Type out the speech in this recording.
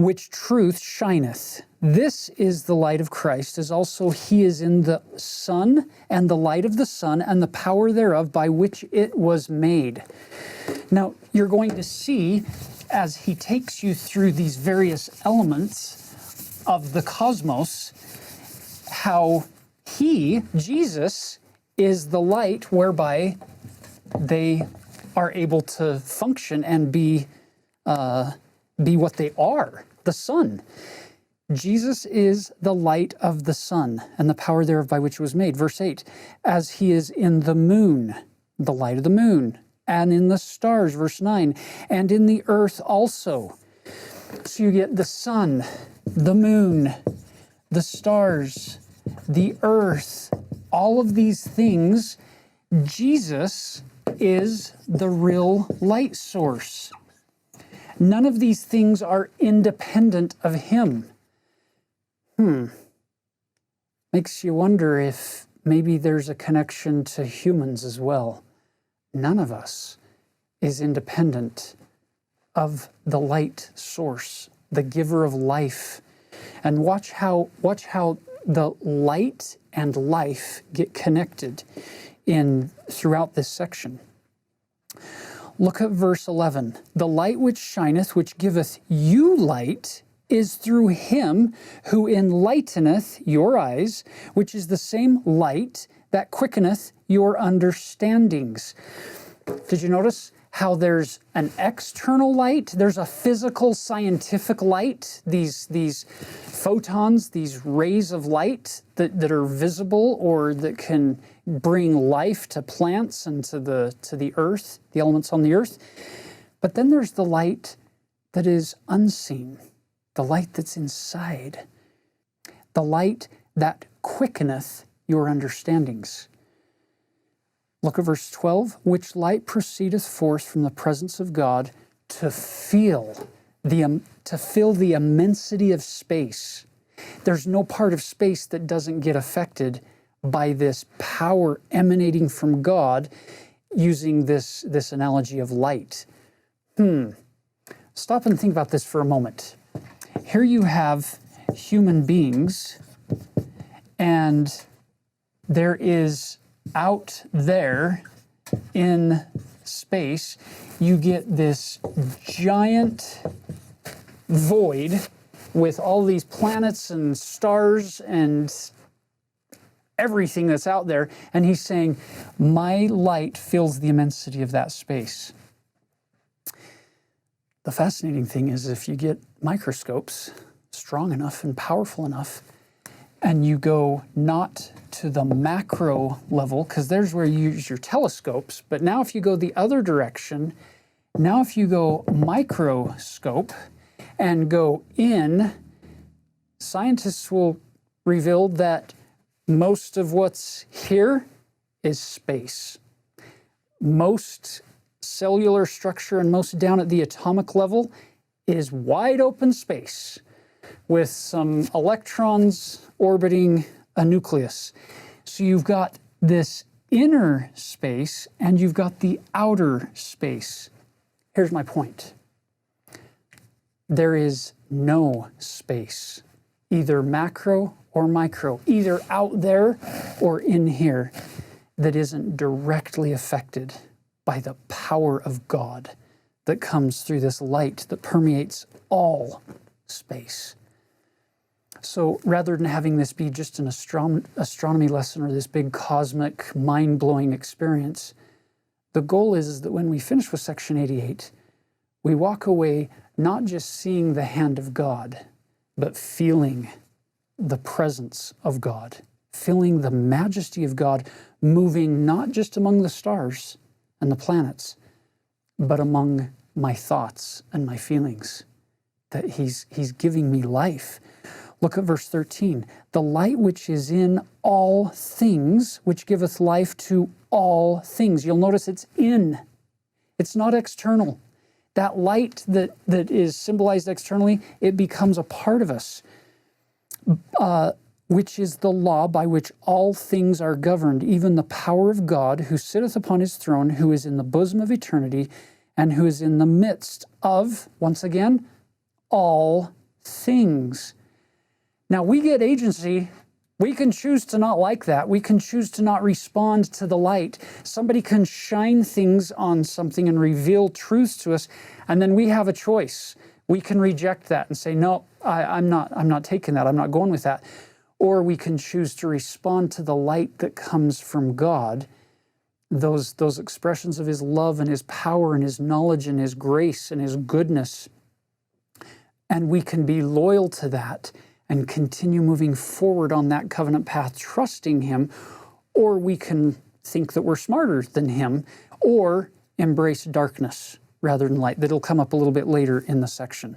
which truth shineth. This is the light of Christ, as also he is in the sun, and the light of the sun, and the power thereof by which it was made. Now, you're going to see, as he takes you through these various elements of the cosmos, how he, Jesus, is the light whereby they are able to function and be what they are, the sun. Jesus is the light of the sun, and the power thereof by which it was made. Verse 8, as he is in the moon, the light of the moon, and in the stars, verse 9, and in the earth also. So you get the sun, the moon, the stars, the earth, all of these things. Jesus is the real light source. None of these things are independent of him. Makes you wonder if maybe there's a connection to humans as well. None of us is independent of the light source, the giver of life. And watch how the light and life get connected throughout this section. Look at verse 11. The light which shineth, which giveth you light, is through him who enlighteneth your eyes, which is the same light that quickeneth your understandings. Did you notice how there's an external light? There's a physical, scientific light, these photons, these rays of light that are visible or that can bring life to plants and to the earth, the elements on the earth. But then there's the light that is unseen, the light that's inside, the light that quickeneth your understandings. Look at verse 12, which light proceedeth forth from the presence of God to fill the immensity of space. There's no part of space that doesn't get affected by this power emanating from God, using this analogy of light. Stop and think about this for a moment. Here you have human beings, and there is out there in space, you get this giant void with all these planets and stars and everything that's out there. And he's saying, my light fills the immensity of that space. The fascinating thing is, if you get microscopes strong enough and powerful enough, and you go not to the macro level, because there's where you use your telescopes, but now if you go the other direction, now if you go microscope and go in, scientists will reveal that most of what's here is space. Most cellular structure and most down at the atomic level is wide open space with some electrons orbiting a nucleus. So you've got this inner space and you've got the outer space. Here's my point. There is no space, either macro or micro, either out there or in here, that isn't directly affected by the power of God that comes through this light that permeates all space. So rather than having this be just an astronomy lesson or this big cosmic mind-blowing experience, the goal is that when we finish with section 88, we walk away not just seeing the hand of God, but feeling the presence of God, feeling the majesty of God moving not just among the stars and the planets, but among my thoughts and my feelings, that He's giving me life. Look at verse 13. The light which is in all things, which giveth life to all things. You'll notice it's in. It's not external. That light that is symbolized externally, it becomes a part of us, which is the law by which all things are governed, even the power of God, who sitteth upon his throne, who is in the bosom of eternity, and who is in the midst of, once again, all things. Now, we get agency. We can choose to not like that. We can choose to not respond to the light. Somebody can shine things on something and reveal truths to us, and then we have a choice. We can reject that and say, no, I'm not taking that. I'm not going with that. Or we can choose to respond to the light that comes from God, those expressions of His love and His power and His knowledge and His grace and His goodness. And we can be loyal to that and continue moving forward on that covenant path, trusting Him. Or we can think that we're smarter than Him, or embrace darkness rather than light. That'll come up a little bit later in the section.